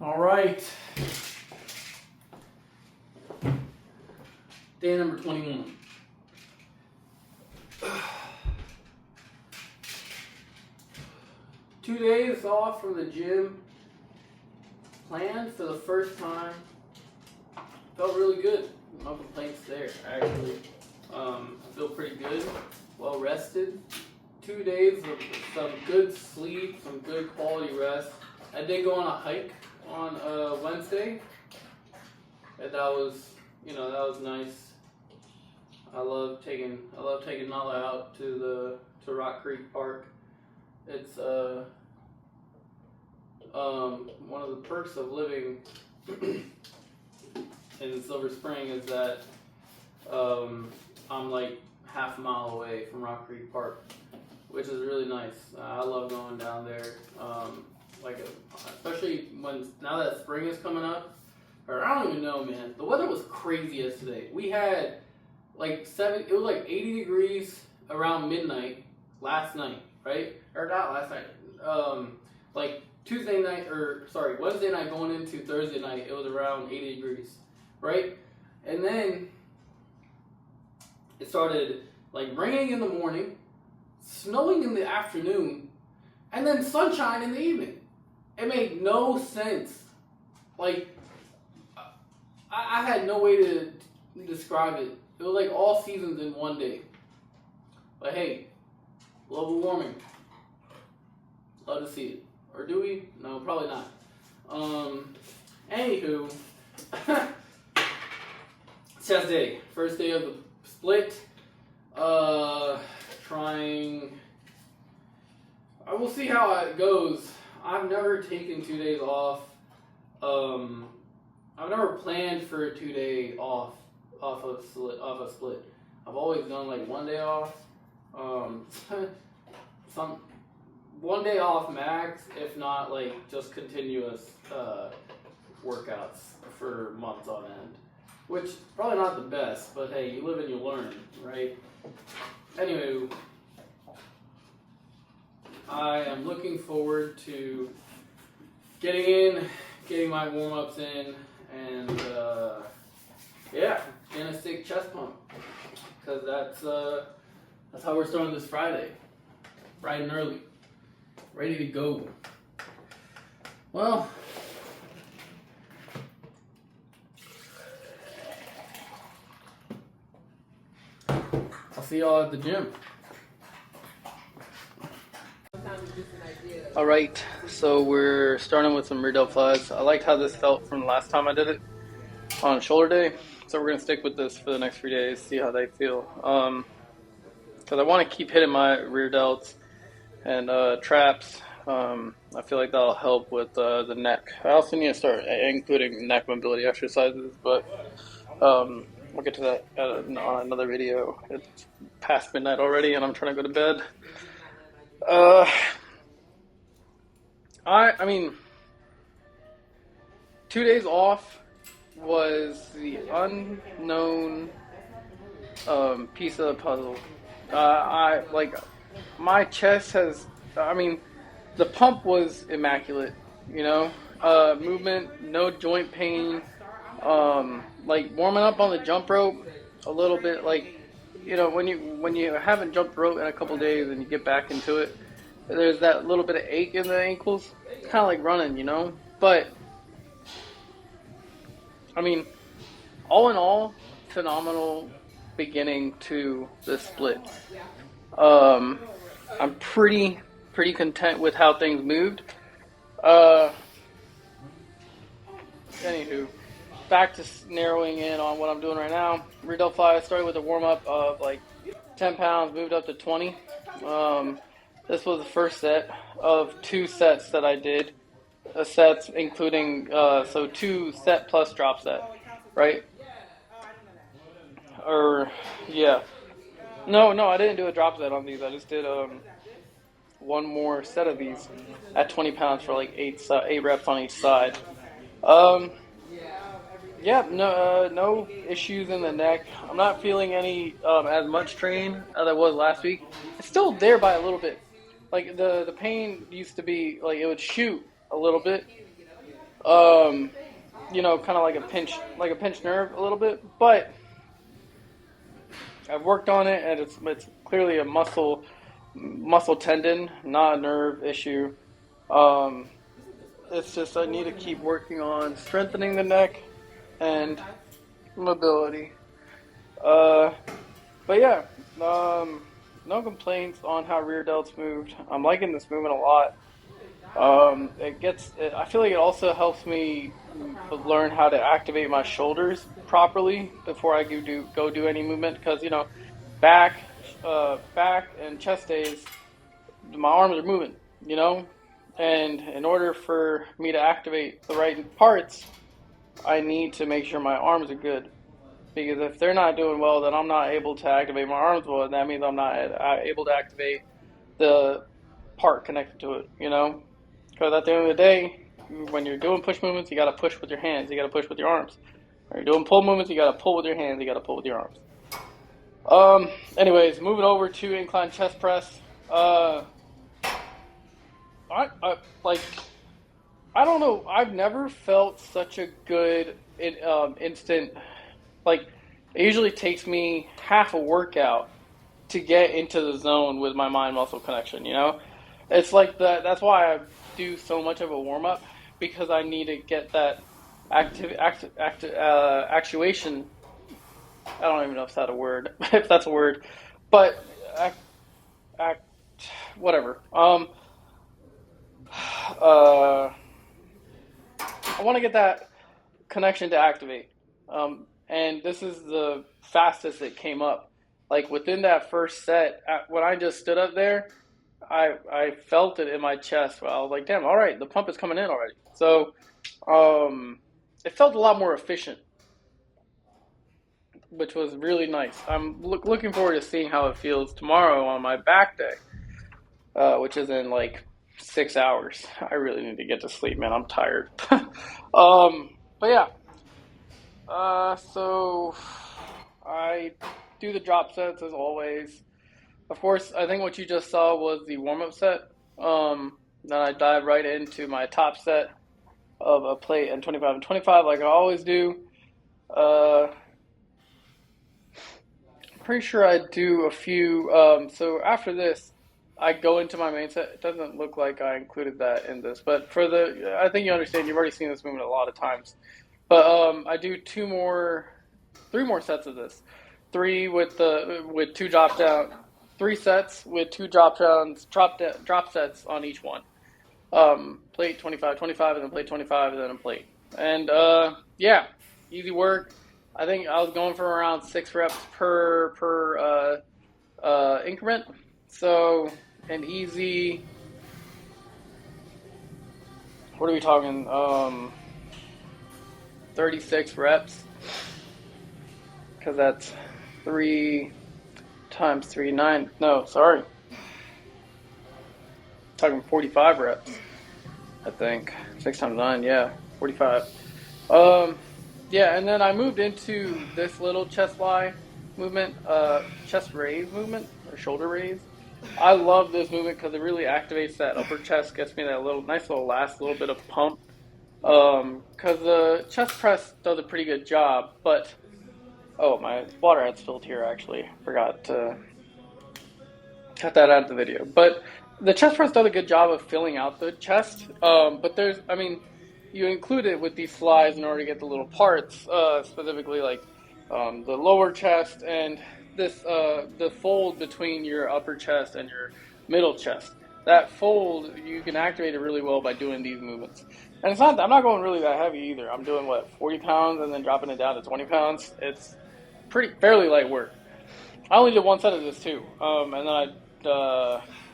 All right. Day number 21. Two days off from the gym. Planned for the first time. Felt really good. No complaints there, actually. I feel pretty good. Well rested. 2 days of some good sleep, some good quality rest. I did go on a hike on Wednesday, and that was nice. I love taking Nala out to Rock Creek Park. It's one of the perks of living in Silver Spring is that I'm like half a mile away from Rock Creek Park, which is really nice. I love going down there, especially now that spring is coming up. Or I don't even know, man. The weather was crazy yesterday. We had it was like 80 degrees around midnight last night, right? Or not last night. Wednesday night going into Thursday night, it was around 80 degrees, right? And then it started raining in the morning, snowing in the afternoon, and then sunshine in the evening. It made no sense. I had no way to describe it. It was like all seasons in one day. But hey, global warming. Love to see it. Or do we? No, probably not. Anywho, test day. First day of the split. I will see how it goes. I've never taken 2 days off. I've never planned for a 2 day off a split. I've always done 1 day off. 1 day off max, if not just continuous workouts for months on end. Which probably not the best, but hey, you live and you learn, right? Anyway, I am looking forward to getting my warm-ups in, and getting a stick chest pump, because that's how we're starting this Friday, bright and early, ready to go. Well, I'll see y'all at the gym. Alright, so we're starting with some rear delt flies. I liked how this felt from the last time I did it on shoulder day, so we're going to stick with this for the next 3 days, see how they feel. Because I want to keep hitting my rear delts and traps. I feel like that'll help with the neck. I also need to start including neck mobility exercises, but we'll get to that on another video. It's past midnight already and I'm trying to go to bed. I mean, 2 days off was the unknown piece of the puzzle. My chest has, the pump was immaculate, movement, no joint pain, warming up on the jump rope a little bit, when you haven't jumped rope in a couple days and you get back into it, there's that little bit of ache in the ankles, kind of like running, but, all in all, phenomenal beginning to the split. I'm pretty content with how things moved. Anywho, back to narrowing in on what I'm doing right now. Rear delt fly, I started with a warm-up of 10 pounds, moved up to 20. This was the first set of 2 sets that I did. Sets including, 2 set plus drop set, right? No, I didn't do a drop set on these. I just did one more set of these at 20 pounds for 8 reps on each side. No issues in the neck. I'm not feeling any as much strain as I was last week. It's still there by a little bit. The pain used to be it would shoot a little bit. You know, kind of like a pinched nerve a little bit, but I've worked on it, and it's clearly a muscle tendon, not a nerve issue. Um, it's just I need to keep working on strengthening the neck and mobility. Uh, but yeah, no complaints on how rear delts moved. I'm liking this movement a lot. I feel like it also helps me learn how to activate my shoulders properly before I go do any movement. Because you know, back, back and chest days, my arms are moving. You know, and in order for me to activate the right parts, I need to make sure my arms are good. Because if they're not doing well, then I'm not able to activate my arms well, and that means I'm not able to activate the part connected to it. You know. Because at the end of the day, when you're doing push movements, you got to push with your hands. You got to push with your arms. When you're doing pull movements, you got to pull with your hands. You got to pull with your arms. Anyways, moving over to incline chest press. I like. I don't know. I've never felt such a good instant. Like, it usually takes me half a workout to get into the zone with my mind muscle connection. You know, it's like that. That's why I do so much of a warm up, because I need to get that actuation. I don't even know if that's a word, if that's a word, but act, act whatever. Uh, I want to get that connection to activate. And this is the fastest it came up. Like within that first set, when I just stood up there, I felt it in my chest. I was like, damn, all right, the pump is coming in already. So it felt a lot more efficient, which was really nice. I'm looking forward to seeing how it feels tomorrow on my back day, which is in like 6 hours. I really need to get to sleep, man. I'm tired. But yeah, so I do the drop sets as always. Of course, I think what you just saw was the warm up set. Then I dive right into my top set of a plate and 25 and 25, like I always do. Uh, Pretty sure I do a few. So after this, I go into my main set. It doesn't look like I included that in this, but I think you understand. You've already seen this movement a lot of times. But I do three more sets of this. With two drop down, 3 sets with two drop sets on each one. Plate 25, 25, and then plate 25, and then a plate. And yeah, easy work. I think I was going for around 6 reps per increment. So an easy. What are we talking? 36 reps, because that's 3 times 3, 9. No, sorry. Talking 45 reps, I think. 6 times 9, yeah, 45. Yeah, and then I moved into this little chest fly movement, chest raise movement, or shoulder raise. I love this movement because it really activates that upper chest, gets me that nice little last little bit of pump. Because the chest press does a pretty good job, but oh, my water had spilled here actually. Forgot to cut that out of the video. But the chest press does a good job of filling out the chest. But you include it with these slides in order to get the little parts, specifically like the lower chest and the fold between your upper chest and your middle chest. That fold, you can activate it really well by doing these movements. And I'm not going really that heavy either. I'm doing 40 pounds and then dropping it down to 20 pounds. It's fairly light work. I only did one set of this too. And then I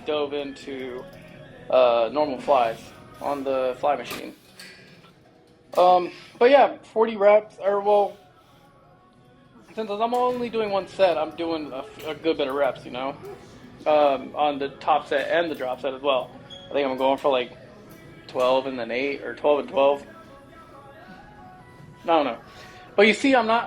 dove into normal flies on the fly machine. But yeah, 40 reps, since I'm only doing one set, I'm doing a good bit of reps, you know, on the top set and the drop set as well. I think I'm going for like 12 and then 8, or 12 and 12. I don't know. But you see, I'm not,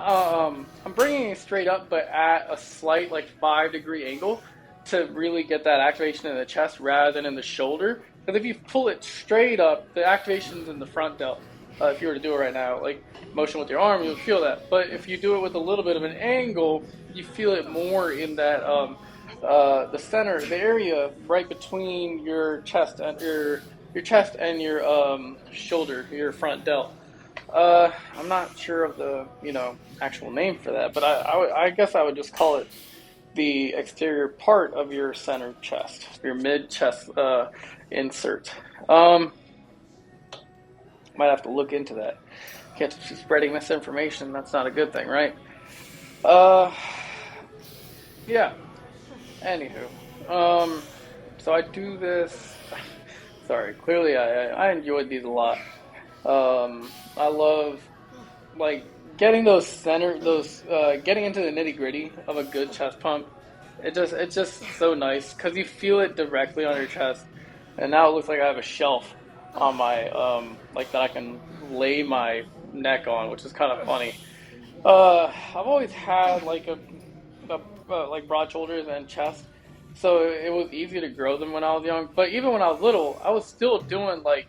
I'm bringing it straight up, but at a slight, like 5-degree angle to really get that activation in the chest rather than in the shoulder. Because if you pull it straight up, the activation's in the front delt. If you were to do it right now, like motion with your arm, you'll feel that. But if you do it with a little bit of an angle, you feel it more in that the center, the area right between your chest and your shoulder, your front delt. I'm not sure of the actual name for that, but I guess I would just call it the exterior part of your center chest, your mid chest insert. Might have to look into that. Can't just be spreading misinformation. That's not a good thing, right? Yeah. Anywho, so I do this. Sorry, clearly I enjoyed these a lot. I love like getting getting into the nitty gritty of a good chest pump. It's just so nice because you feel it directly on your chest, and now it looks like I have a shelf on my like that I can lay my neck on, which is kind of funny. I've always had like like broad shoulders and chest, so it was easy to grow them when I was young. But even when I was little, I was still doing like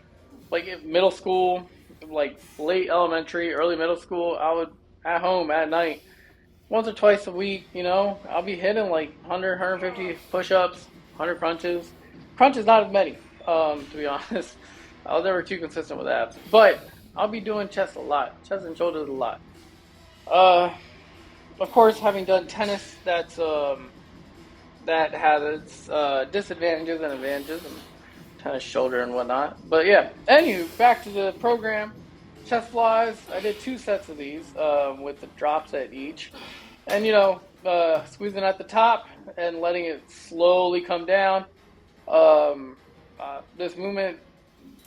in middle school, like late elementary, early middle school. I would at home at night, once or twice a week. I'll be hitting like 100, 150 push-ups, 100 crunches. Crunches not as many, to be honest. I was never too consistent with abs, but I'll be doing chest a lot, chest and shoulders a lot. Of course, having done tennis, that has its disadvantages and advantages, and tennis shoulder and whatnot. But yeah, anywho, back to the program. Chest flies. I did 2 sets of these with the drops at each, and squeezing at the top and letting it slowly come down. This movement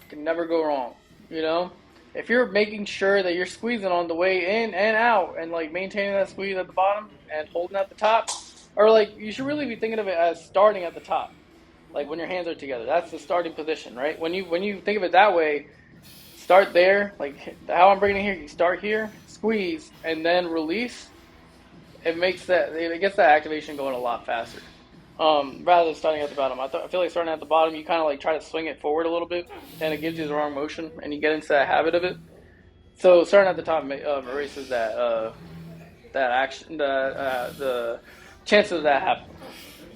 can never go wrong. If you're making sure that you're squeezing on the way in and out and like maintaining that squeeze at the bottom and holding at the top, or like you should really be thinking of it as starting at the top, like when your hands are together. That's the starting position, right? When you think of it that way, start there, like how I'm bringing it here. You start here, squeeze, and then release. It gets that activation going a lot faster. Rather than starting at the bottom. I feel like starting at the bottom, you kind of like try to swing it forward a little bit, and it gives you the wrong motion, and you get into that habit of it. So starting at the top erases that action, the chances of that happening.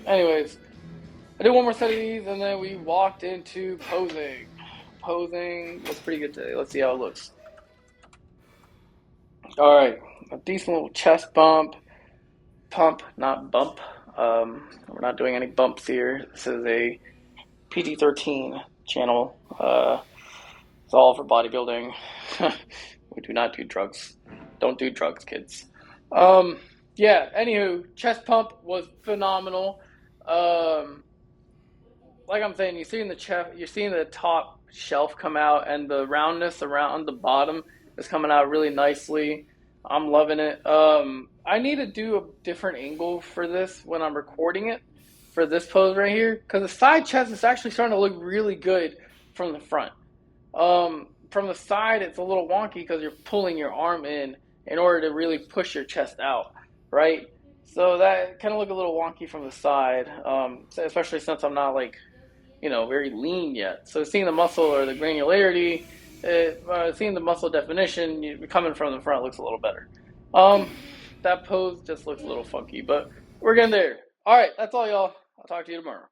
Anyways, I did one more set of these, and then we walked into posing. Posing was pretty good today. Let's see how it looks. All right, a decent little chest pump, not bump. We're not doing any bumps here. This is a PG-13 channel. It's all for bodybuilding. We do not do drugs. Don't do drugs, kids. Yeah, anywho, chest pump was phenomenal. Like I'm saying, you're seeing the top shelf come out, and the roundness around the bottom is coming out really nicely. I'm loving it. I need to do a different angle for this when I'm recording it for this pose right here, because the side chest is actually starting to look really good from the front. From the side, it's a little wonky because you're pulling your arm in order to really push your chest out, right? So that kind of look a little wonky from the side, especially since I'm not very lean yet. So seeing the muscle or the granularity, seeing the muscle definition coming from the front looks a little better. That pose just looks a little funky, but we're getting there. All right, that's all, y'all. I'll talk to you tomorrow.